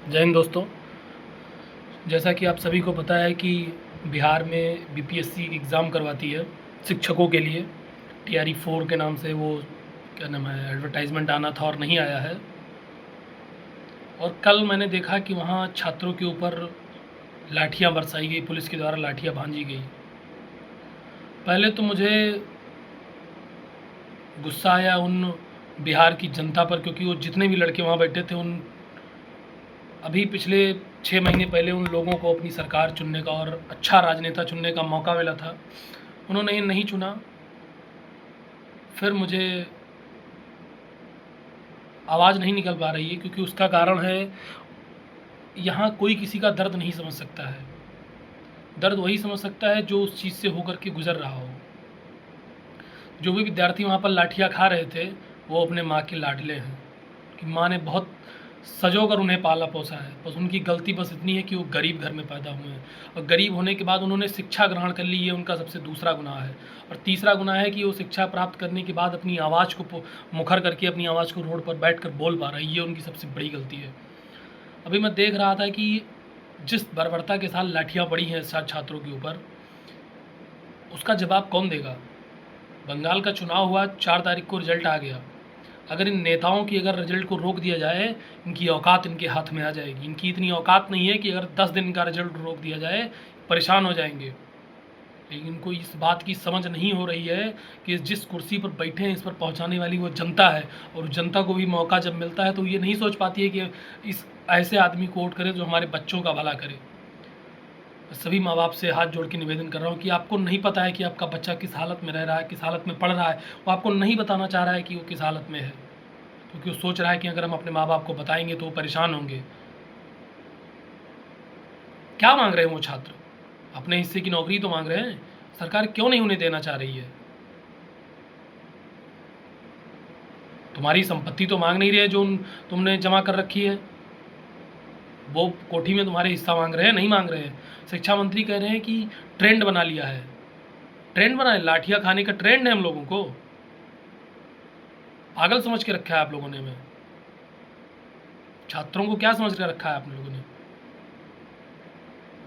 जय हिंद दोस्तों। जैसा कि आप सभी को पता है कि बिहार में बीपीएससी एग्ज़ाम करवाती है शिक्षकों के लिए। टीआरई 4 के नाम से वो क्या नाम है एडवर्टाइजमेंट आना था और नहीं आया है। और कल मैंने देखा कि वहाँ छात्रों के ऊपर लाठियाँ बरसाई गई, पुलिस के द्वारा लाठियाँ भांजी गई। पहले तो मुझे गुस्सा आया उन बिहार की जनता पर, क्योंकि वो जितने भी लड़के वहाँ बैठे थे उन अभी पिछले 6 महीने पहले उन लोगों को अपनी सरकार चुनने का और अच्छा राजनेता चुनने का मौका मिला था, उन्होंने ये नहीं चुना। फिर मुझे आवाज़ नहीं निकल पा रही है, क्योंकि उसका कारण है यहाँ कोई किसी का दर्द नहीं समझ सकता है। दर्द वही समझ सकता है जो उस चीज़ से होकर के गुज़र रहा हो। जो भी विद्यार्थी वहाँ पर लाठियाँ खा रहे थे वो अपने माँ के लाडले हैं कि माँ ने बहुत सँजोकर उन्हें पाला पोसा है। बस उनकी गलती बस इतनी है कि वो गरीब घर में पैदा हुए हैं, और गरीब होने के बाद उन्होंने शिक्षा ग्रहण कर ली, ये उनका सबसे दूसरा गुनाह है। और तीसरा गुनाह है कि वो शिक्षा प्राप्त करने के बाद अपनी आवाज़ को मुखर करके अपनी आवाज़ को रोड पर बैठकर बोल पा रहे हैं, ये उनकी सबसे बड़ी गलती है। अभी मैं देख रहा था कि जिस बर्बरता के साथ लाठियाँ पड़ी हैं छात्रों के ऊपर, उसका जवाब कौन देगा? बंगाल का चुनाव हुआ, 4 तारीख को रिजल्ट आ गया। अगर इन नेताओं की अगर रिजल्ट को रोक दिया जाए, इनकी औकात इनके हाथ में आ जाएगी। इनकी इतनी औकात नहीं है कि अगर 10 दिन का रिजल्ट रोक दिया जाए, परेशान हो जाएंगे। लेकिन इनको इस बात की समझ नहीं हो रही है कि जिस कुर्सी पर बैठे हैं इस पर पहुंचाने वाली वो जनता है, और जनता को भी मौका जब मिलता है तो ये नहीं सोच पाती है कि इस ऐसे आदमी को वोट करे जो हमारे बच्चों का भला करे। सभी माँ बाप से हाथ जोड़ के निवेदन कर रहा हूँ कि आपको नहीं पता है कि आपका बच्चा किस हालत में रह रहा है, किस हालत में पढ़ रहा है। वो आपको नहीं बताना चाह रहा है कि वो किस हालत में है, क्योंकि वो सोच रहा है कि अगर हम अपने माँ बाप को बताएंगे तो वो परेशान होंगे। क्या मांग रहे हैं वो छात्र? अपने हिस्से की नौकरी तो मांग रहे हैं। सरकार क्यों नहीं उन्हें देना चाह रही है? तुम्हारी संपत्ति तो मांग नहीं रही है जो तुमने जमा कर रखी है, वो कोठी में तुम्हारे हिस्सा मांग रहे हैं, नहीं मांग रहे हैं। शिक्षा मंत्री कह रहे हैं कि ट्रेंड बना लिया है। ट्रेंड बना है? लाठियाँ खाने का ट्रेंड है हम लोगों को? पागल समझ के रखा है आप लोगों ने हमें। छात्रों को क्या समझ कर रखा है आप लोगों ने?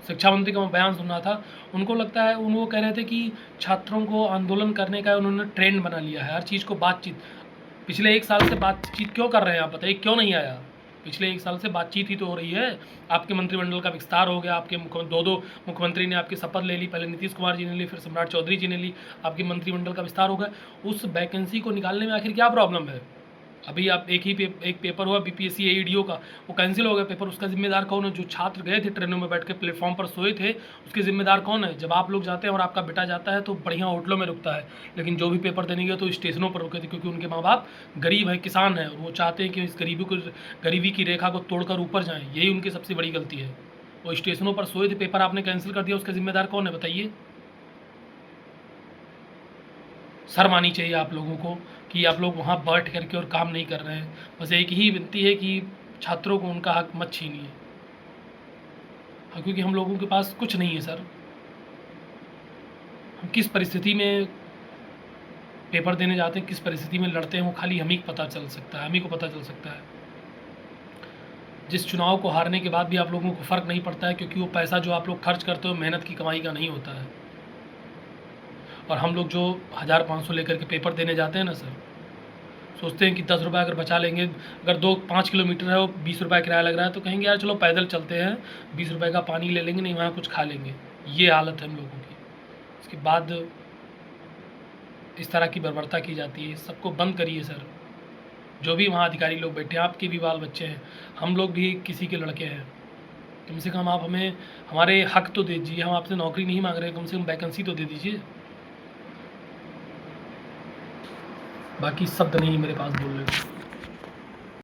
शिक्षा मंत्री का मैं बयान सुन रहा था, उनको लगता है वो कह रहे थे कि छात्रों को आंदोलन करने का उन्होंने ट्रेंड बना लिया है, हर चीज़ को बातचीत। पिछले 1 साल से बातचीत क्यों कर रहे हैं आप बताइए, क्यों नहीं आया? पिछले 1 साल से बातचीत ही तो हो रही है। आपके मंत्रिमंडल का विस्तार हो गया, आपके दो मुख्यमंत्री ने आपकी शपथ ले ली, पहले नीतीश कुमार जी ने ली, फिर सम्राट चौधरी जी ने ली, आपके मंत्रिमंडल का विस्तार हो गया। उस वैकेंसी को निकालने में आखिर क्या प्रॉब्लम है? अभी आप एक पेपर हुआ बीपीएससी एईडीओ का, वो कैंसिल हो गया पेपर। उसका जिम्मेदार कौन है? जो छात्र गए थे ट्रेनों में बैठ के प्लेटफॉर्म पर सोए थे, उसके जिम्मेदार कौन है? जब आप लोग जाते हैं और आपका बेटा जाता है तो बढ़िया होटलों में रुकता है, लेकिन जो भी पेपर देने गए तो स्टेशनों पर रुके थे, क्योंकि उनके माँ बाप गरीब हैं, किसान हैं, और वो चाहते हैं कि इस गरीबी की रेखा को तोड़कर ऊपर जाएँ। यही उनकी सबसे बड़ी गलती है। वो स्टेशनों पर सोए थे, पेपर आपने कैंसिल कर दिया, उसका जिम्मेदार कौन है बताइए? शर्म आनी चाहिए आप लोगों को कि आप लोग वहाँ बैठ करके और काम नहीं कर रहे हैं। बस एक ही विनती है कि छात्रों को उनका हक मत छीनिए। हाँ, क्योंकि हम लोगों के पास कुछ नहीं है सर। हम किस परिस्थिति में पेपर देने जाते हैं, किस परिस्थिति में लड़ते हैं, वो खाली हम ही पता चल सकता है, हम ही को पता चल सकता है। जिस चुनाव को हारने के बाद भी आप लोगों को फ़र्क नहीं पड़ता है, क्योंकि वो पैसा जो आप लोग खर्च करते हो मेहनत की कमाई का नहीं होता है। और हम लोग जो 1500 लेकर के पेपर देने जाते हैं ना सर, सोचते हैं कि 10 रुपये अगर बचा लेंगे, अगर 2-5 किलोमीटर है वो 20 रुपये किराया लग रहा है, तो कहेंगे यार चलो पैदल चलते हैं, 20 रुपये का पानी ले लेंगे, नहीं वहाँ कुछ खा लेंगे। ये हालत है हम लोगों की। इसके बाद इस तरह की बर्बरता की जाती है, सबको बंद करिए सर। जो भी वहाँ अधिकारी लोग बैठे हैं, आपके भी बाल बच्चे हैं, हम लोग भी किसी के लड़के हैं। कम से कम आप हमें हमारे हक तो दे दीजिए। हम आपसे नौकरी नहीं मांग रहे, कम से कम वैकेंसी तो दे दीजिए। बाकी शब्द नहीं मेरे पास बोलने को।